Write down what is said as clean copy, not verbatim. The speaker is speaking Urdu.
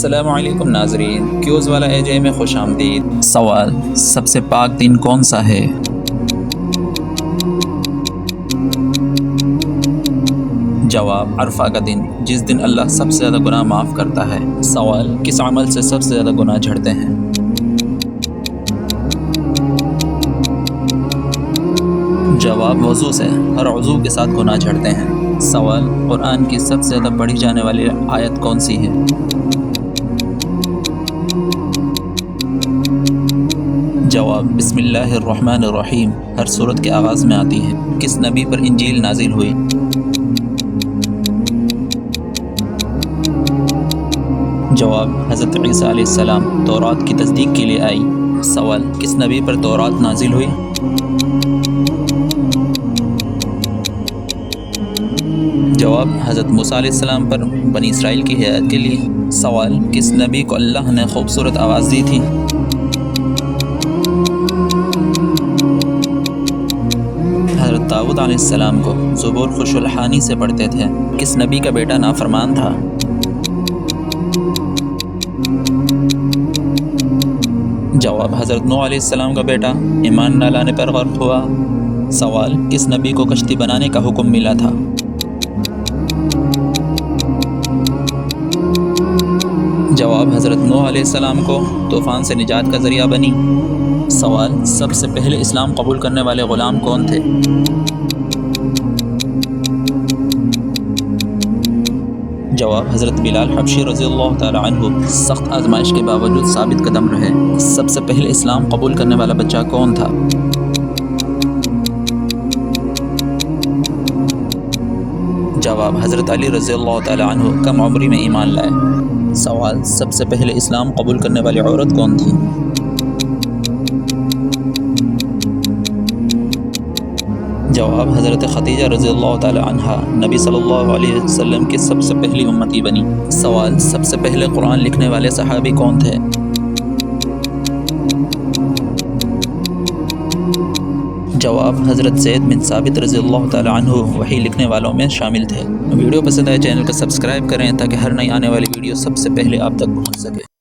السلام علیکم ناظرین، کیوز والا AJ میں خوش آمدید۔ سوال: سب سے پاک دن کون سا ہے؟ جواب: عرفہ کا دن، جس دن اللہ سب سے زیادہ گناہ معاف کرتا ہے۔ سوال: کس عمل سے سب سے زیادہ گناہ جھڑتے ہیں؟ جواب: وضو سے، ہر عضو کے ساتھ گناہ جھڑتے ہیں۔ سوال: قرآن کی سب سے زیادہ پڑھی جانے والی آیت کون سی ہے؟ جواب: بسم اللہ الرحمن الرحیم، ہر سورت کے آغاز میں آتی ہے۔ کس نبی پر انجیل نازل ہوئی؟ جواب: حضرت عیسیٰ علیہ السلام تورات کی تصدیق کے لیے آئی۔ سوال: کس نبی پر تورات نازل ہوئی؟ جواب: حضرت موسیٰ علیہ السلام پر بنی اسرائیل کی ہدایت کے لیے۔ سوال: کس نبی کو اللہ نے خوبصورت آواز دی تھی؟ حضرت داؤد علیہ السلام کو زبور خوش الحانی سے پڑھتے تھے۔ کس نبی کا بیٹا نافرمان تھا؟ جواب: حضرت نوح علیہ السلام کا بیٹا ایمان نہ لانے پر غرق ہوا۔ سوال: کس نبی کو کشتی بنانے کا حکم ملا تھا؟ جواب: حضرت نوح علیہ السلام کو طوفان سے نجات کا ذریعہ بنی۔ سوال: سب سے پہلے اسلام قبول کرنے والے غلام کون تھے؟ جواب: حضرت بلال حبشی رضی اللہ تعالی عنہ سخت آزمائش کے باوجود ثابت قدم رہے۔ سب سے پہلے اسلام قبول کرنے والا بچہ کون تھا؟ جواب: حضرت علی رضی اللہ تعالی عنہ کم عمری میں ایمان لائے۔ سوال: سب سے پہلے اسلام قبول کرنے والی عورت کون تھی؟ جواب: حضرت خدیجہ رضی اللہ تعالی عنہا نبی صلی اللہ علیہ وسلم کی سب سے پہلی امتی بنی۔ سوال: سب سے پہلے قرآن لکھنے والے صحابی کون تھے؟ جواب: حضرت زید بن ثابت رضی اللہ تعالی عنہ وحی لکھنے والوں میں شامل تھے۔ ویڈیو پسند آئے چینل کو سبسکرائب کریں تاکہ ہر نئی آنے والی ویڈیو سب سے پہلے آپ تک پہنچ سکے۔